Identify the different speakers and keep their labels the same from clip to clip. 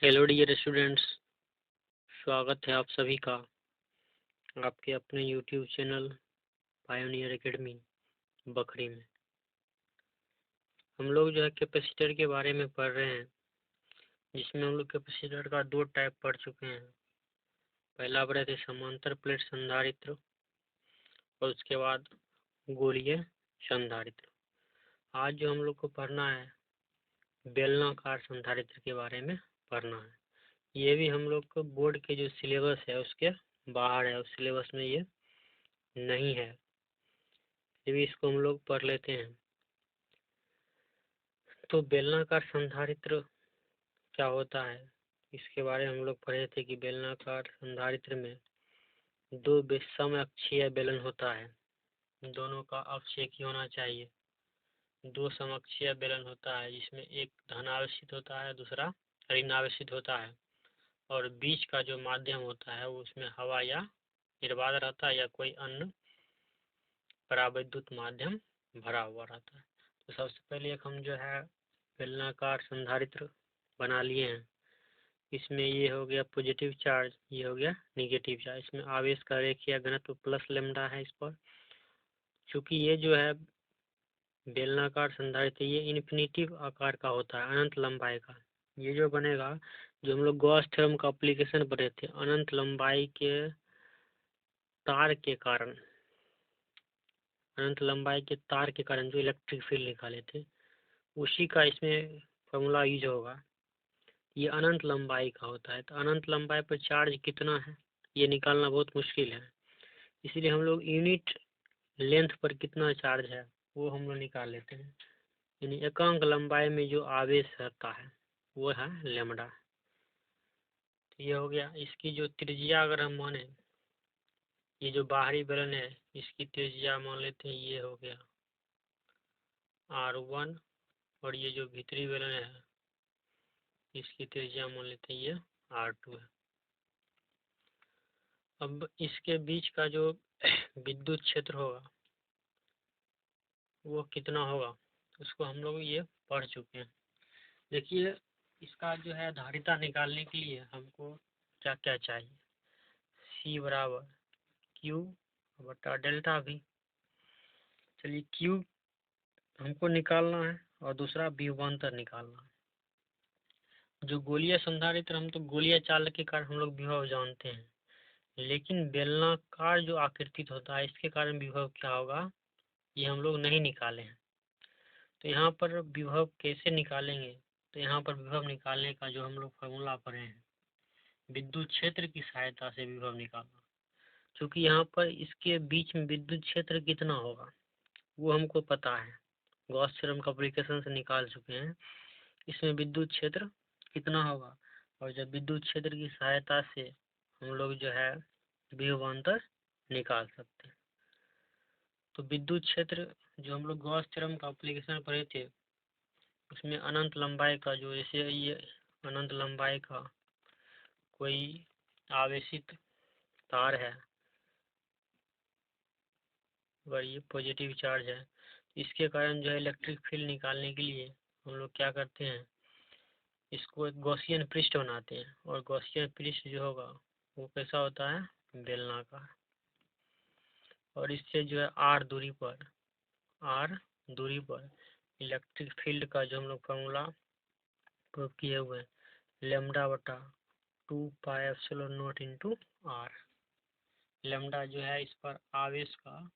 Speaker 1: Hello dear students, स्वागत है आप सभी का आपके अपने YouTube channel pioneer academy Bakhri में। हम लोग जो है कैपेसिटर के बारे में पढ़ रहे हैं, जिसमें हम लोग कैपेसिटर का दो टाइप पढ़ चुके हैं। पहला पढ़े थे समांतर प्लेट संधारित्र और उसके बाद गोलीय संधारित्र। आज जो हम लोग को पढ़ना है बेलनाकार संधारित्र के बारे में पढ़ना है। ये भी हम लोग को बोर्ड के जो सिलेबस है उसके बाहर है, उस सिलेबस में ये नहीं है, फिर भी इसको हम लोग पढ़ लेते हैं। तो बेलनाकार संधारित्र क्या होता है, इसके बारे में हम लोग पढ़े थे कि बेलनाकार संधारित्र में दो समअक्षीय बेलन होता है। दोनों का अक्ष एक ही होना चाहिए। दो समअक्षीय बेलन होता है जिसमें एक धनावेशित होता है, दूसरा ऋणावेशित होता है, और बीच का जो माध्यम होता है वो उसमें हवा या निर्वात रहता है या कोई अन्य परावैद्युत माध्यम भरा हुआ रहता है। तो सबसे पहले एक हम जो है बेलनाकार संधारित्र बना लिए हैं। इसमें ये हो गया पॉजिटिव चार्ज, ये हो गया निगेटिव चार्ज। इसमें आवेश का रेखीय घनत्व प्लस लेमडा है इस पर। चूंकि ये जो है बेलनाकार संधारित्र ये इन्फिनिटिव आकार का होता है, अनंत लंबाई का। ये जो बनेगा, जो हम लोग गॉस थ्योरम का एप्लीकेशन पढ़े थे, अनंत लंबाई के तार के कारण, अनंत लंबाई के तार के कारण जो इलेक्ट्रिक फील्ड निकाले थे, उसी का इसमें फॉर्मूला यूज होगा। ये अनंत लंबाई का होता है, तो अनंत लंबाई पर चार्ज कितना है ये निकालना बहुत मुश्किल है। इसलिए हम लोग यूनिट लेंथ पर कितना चार्ज है वो हम लोग निकाल लेते हैं। यानी एकांक लंबाई में जो आवेश रहता है वो है लेमडा। तो ये हो गया। इसकी जो त्रिज्या अगर हम माने, ये जो बाहरी बेलन है इसकी त्रिज्या मान लेते हैं, ये हो गया R1, और ये जो भीतरी बेलन है इसकी त्रिज्या मान लेते हैं, ये R2 है। अब इसके बीच का जो विद्युत क्षेत्र होगा वो कितना होगा, उसको हम लोग ये पढ़ चुके हैं। देखिए, इसका जो है धारिता निकालने के लिए हमको क्या क्या चाहिए। C बराबर Q बटा डेल्टा V। चलिए, Q हमको निकालना है और दूसरा विभवांतर निकालना है। जो गोलीय संधारित्र, हम तो गोलीय चालक के कारण हम लोग विभव जानते हैं, लेकिन बेलनाकार जो आकृतित होता है इसके कारण विभव क्या होगा ये हम लोग नहीं निकाले हैं। तो यहाँ पर विभव कैसे निकालेंगे, तो यहाँ पर विभव निकालने का जो हम लोग फॉर्मूला पढ़े हैं, विद्युत क्षेत्र की सहायता से विभव निकालना। क्योंकि यहाँ पर इसके बीच में विद्युत क्षेत्र कितना होगा वो हमको पता है, गॉस थ्योरम का एप्लीकेशन से निकाल चुके हैं। इसमें विद्युत क्षेत्र कितना होगा, और जब विद्युत क्षेत्र की सहायता से हम लोग जो है विभवांतर निकाल सकते हैं। तो विद्युत क्षेत्र जो हम लोग गॉस थ्योरम का एप्लीकेशन पढ़े थे, उसमें अनंत लंबाई का जो, जैसे ये अनंत लंबाई का कोई आवेशित तार है और ये पॉजिटिव चार्ज है, इसके कारण जो है इलेक्ट्रिक फील्ड निकालने के लिए हम लोग क्या करते हैं, इसको एक गॉसियन पृष्ठ बनाते हैं। और गॉसियन पृष्ठ जो होगा वो कैसा होता है, बेलनाकार। और इससे जो है आर दूरी पर इलेक्ट्रिक फील्ड का जो हम लोग फॉर्मूला प्रूव किए हुए हैं, लेमडा बटा 2πε0 इंटू आर। लेमडा जो है इस पर आवेश का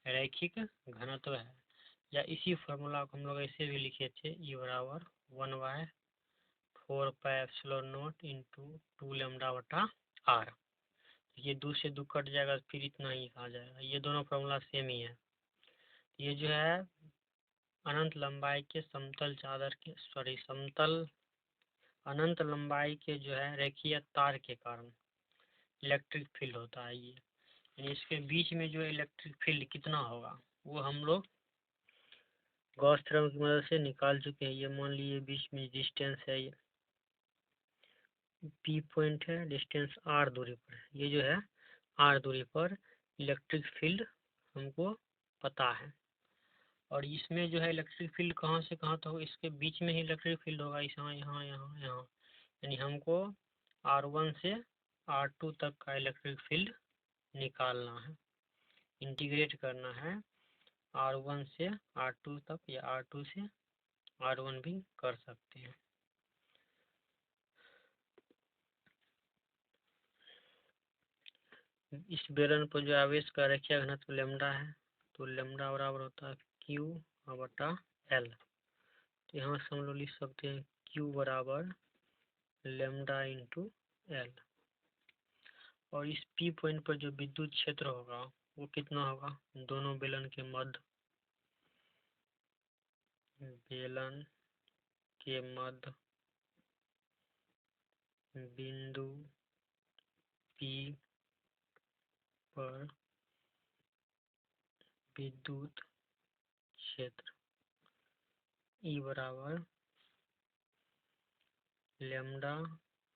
Speaker 1: रैखिक घनत्व है, या इसी फॉर्मूला को हम लोग ऐसे भी लिखे थे, E बराबर 1/4πε0 इंटू 2 लेमडा बटा आर। ये 2 से 2 कट जाएगा, फिर इतना ही आ जाएगा। ये दोनों फॉर्मूला सेम ही है। ये जो है अनंत लंबाई के समतल चादर के समतल अनंत लंबाई के जो है रेखीय तार के कारण इलेक्ट्रिक फील्ड होता है। ये इसके बीच में जो इलेक्ट्रिक फील्ड कितना होगा वो हम लोग गॉस थ्योरम की मदद से निकाल चुके हैं। ये मान लीजिए बीच में डिस्टेंस है, ये P पॉइंट है, डिस्टेंस R दूरी पर है। ये जो है R दूरी पर इलेक्ट्रिक फील्ड हमको पता है। और इसमें जो है इलेक्ट्रिक फील्ड कहाँ से कहाँ तक होगा, इसके बीच में ही इलेक्ट्रिक फील्ड होगा, यहाँ यहाँ यहाँ यहाँ। यानी हमको R1 से R2 तक का इलेक्ट्रिक फील्ड निकालना है, इंटीग्रेट करना है। R1 से R2 तक या R2 से R1 भी कर सकते हैं। इस बेलन पर जो आवेश का रेखीय घनत्व लेमडा है, तो लेमडा बराबर होता है Q बटा L। तो यहाँ से हम लोग लिख सकते हैं Q बराबर लेमडा इंटू L। और इस P पॉइंट पर जो विद्युत क्षेत्र होगा वो कितना होगा, दोनों बेलन के मध्य, बेलन के मध्य बिंदु P पर विद्युत क्षेत्र E बराबर लेमडा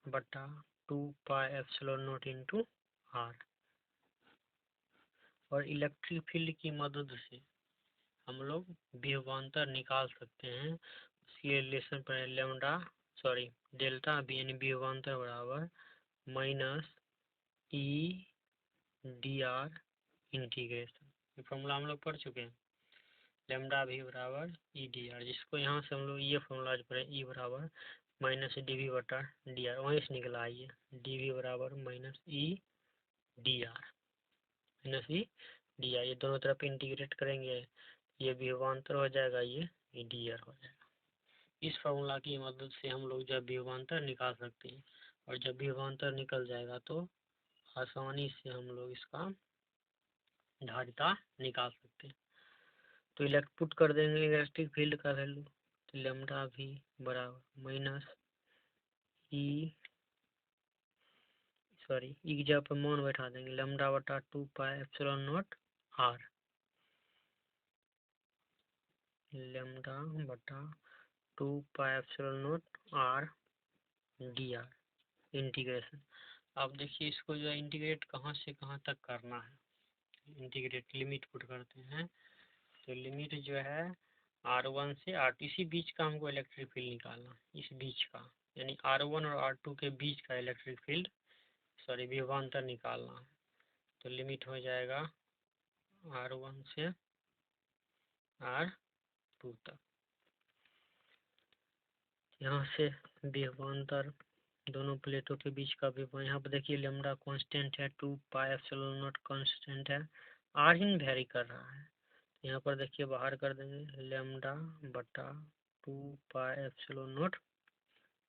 Speaker 1: बटा 2 pi epsilon not into R। और इलेक्ट्रिक फील्ड की मदद से हम लोग विभवांतर निकाल सकते हैं। उसके रिलेशन पर लेमडा डेल्टा बी यानी विभवांतर बराबर minus E D r integration. ये फॉर्मूला हम लोग पढ़ चुके हैं, लेमडा भी बराबर ई डी आर, जिसको यहाँ से हम लोग ये फॉर्मूला पढ़े, ई बराबर माइनस डी वी बटा डी आर, वहीं से निकला आइए, डी वी बराबर minus E D R, minus E D R. ये दोनों तरफ इंटीग्रेट करेंगे, ये विभवांतर हो जाएगा, ये डी आर हो जाएगा। इस फॉर्मूला की मदद से हम लोग जब विभवांतर निकाल सकते हैं, और जब विभवांतर निकल जाएगा तो आसानी से हम लोग इसका धारिता निकाल सकते हैं। तो इलेक्ट कर देंगे इलेक्ट्रिक फील्ड का वैल्यू, तो लेमडा भी बराबर माइनस ई की जगह पर मान बैठा देंगे, लेमडा बटा 2 pi epsilon naught r, lambda बटा 2 pi epsilon naught r d r integration. अब देखिए इसको जो है इंटीग्रेट कहाँ से कहाँ तक करना है, इंटीग्रेट लिमिट पुट करते हैं। तो लिमिट जो है R1 से R2, इसी बीच का हमको इलेक्ट्रिक फील्ड निकालना, इस बीच का, यानी R1 और R2 के बीच का इलेक्ट्रिक फील्ड विभवांतर निकालना है। तो लिमिट हो जाएगा R1 से R2 तक। यहाँ से विभवांतर दोनों प्लेटों के बीच का विभव, यहाँ पर देखिए लेमडा कांस्टेंट है, 2 पाई एप्सिलॉन नॉट कांस्टेंट है, R ही वेरी कर रहा है। यहाँ पर देखिए बाहर कर देंगे, लेमडा बटा 2 पाई एप्सिलॉन नॉट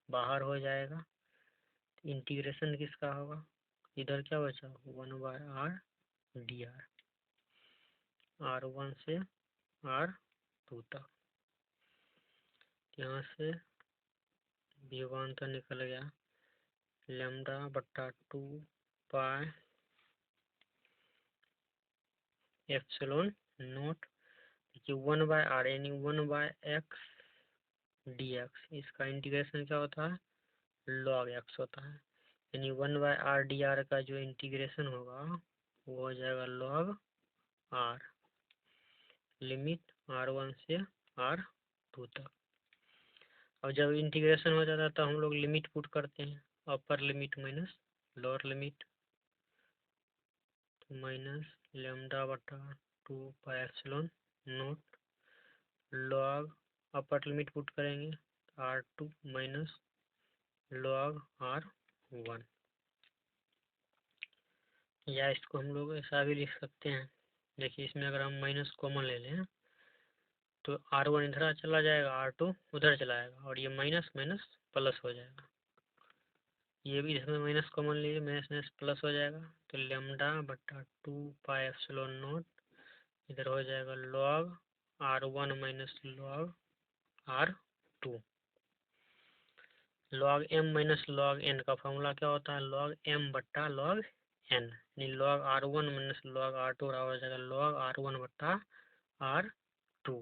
Speaker 1: बाहर हो जाएगा। इंटीग्रेशन किसका होगा, इधर क्या बचा, 1 bye are d are, R1 से R2 तक। यहाँ से विभवांतर निकल गया, लेमडा बटा 2 पाई एप्सिलॉन नॉट, देखिए 1 बाय आर यानी 1 बाय एक्स डी एक्स, इसका इंटीग्रेशन क्या होता है, लॉग एक्स होता है, यानी 1 बाय आर डी आर का जो इंटीग्रेशन होगा वो हो जाएगा लॉग आर, लिमिट R1 से R2 तक। और जब इंटीग्रेशन हो जाता है तो हम लोग लिमिट पुट करते हैं, upper limit minus lower limit, तो माइनस लेमडा बटा 2 pi epsilon not log, upper limit put करेंगे R2 माइनस लॉग R1, या इसको हम लोग ऐसा भी लिख सकते हैं। देखिए इसमें अगर हम माइनस कॉमन ले लें तो R1 इधर चला जाएगा, R2 उधर चला जाएगा, और ये माइनस माइनस प्लस हो जाएगा, ये भी इसमें माइनस कॉमन लिए माइनस माइनस प्लस हो जाएगा। तो लेमडा बटा 2 पाई एप्सिलॉन नॉट इधर हो जाएगा log R1 minus log R2, log M minus log N का फॉर्मूला क्या होता है, लॉग M बट्टा लॉग N, यानी log R1 minus log R2 बराबर हो जाएगा लॉग R1 बट्टा R2,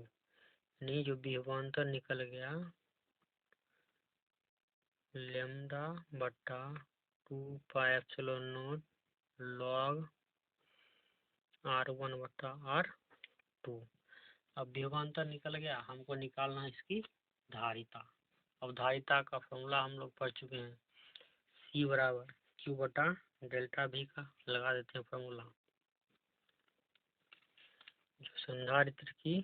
Speaker 1: यानी जो विभवांतर निकल गया लेमडा बटा 2 pi epsilon not log R1 बटा R2। अब विभवांतर निकल गया, हमको निकालना है इसकी धारिता। अब धारिता का फॉर्मूला हम लोग पढ़ चुके हैं, सी बराबर क्यू बटा डेल्टा भी का लगा देते हैं फॉर्मूला। जो संधारित्र की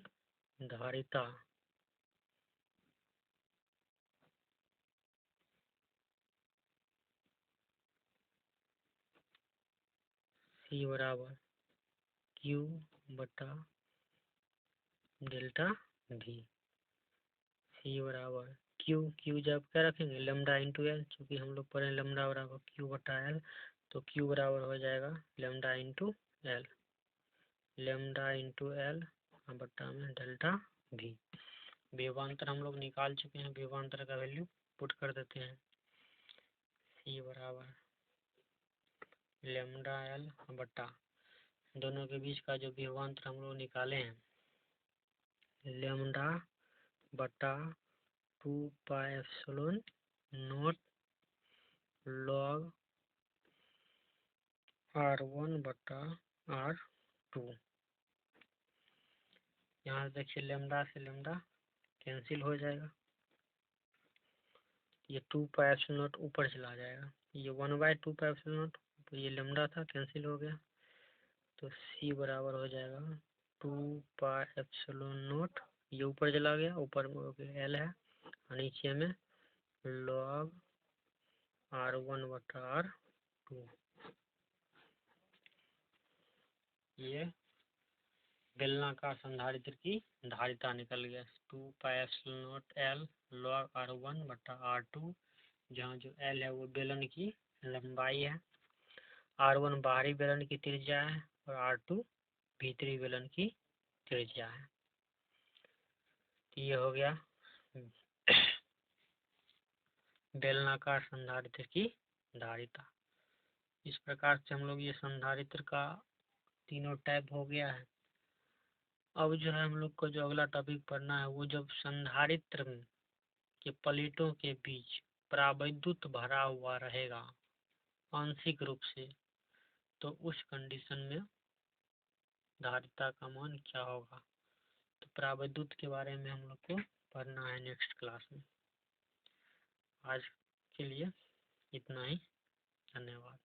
Speaker 1: धारिता सी बराबर क्यू बटा डेल्टा भी। सी बराबर क्यू जब क्या रखेंगे लेमडा इंटू एल, चूँकि हम लोग पढ़े लेमडा बराबर क्यू बटा एल, तो क्यू बराबर हो जाएगा lambda into L, lambda into L बट्टा में डेल्टा भी। विभवांतर हम लोग निकाल चुके हैं, विभवांतर का वैल्यू पुट कर देते हैं। सी बराबर लेमडा एल बट्टा दोनों के बीच का जो विभवांतर हम लोग निकाले हैं, लेमडा बट्टा 2 pi epsilon not log R1 बट्टा R2। यहाँ देखिए लेमडा से लेमडा कैंसिल हो जाएगा, ये 2 पाई एप्सिलॉन नॉट ऊपर चला जाएगा, ये 1/2 पाई एप्सिलॉन नॉट, तो ये लेमडा था कैंसिल हो गया, तो सी बराबर हो जाएगा 2 पाई एप्सिलॉन नॉट, ये ऊपर चला गया, ऊपर में एल है और नीचे में लॉग R1 बटा R2। ये बेलनाकार संधारित्र की धारिता निकल गया 2 pi epsilon naught L log R1 बटा R2, जहाँ जो एल है वो बेलन की लंबाई है, R1 बाहरी बेलन की त्रिज्या है और R2 भीतरी बेलन की त्रिज्या है। ये हो गया बेलनाकार संधारित्र की धारिता। इस प्रकार से हम लोग ये संधारित्र का तीनों टाइप हो गया है। अब जो है हम लोग को जो अगला टॉपिक पढ़ना है, वो जब संधारित्र के प्लेटों के बीच परावैद्युत भरा हुआ रहेगा आंशिक रूप से, तो उस कंडीशन में धारिता का मान क्या होगा। तो परावैद्युत के बारे में हम लोग को पढ़ना है नेक्स्ट क्लास में। आज के लिए इतना ही, धन्यवाद।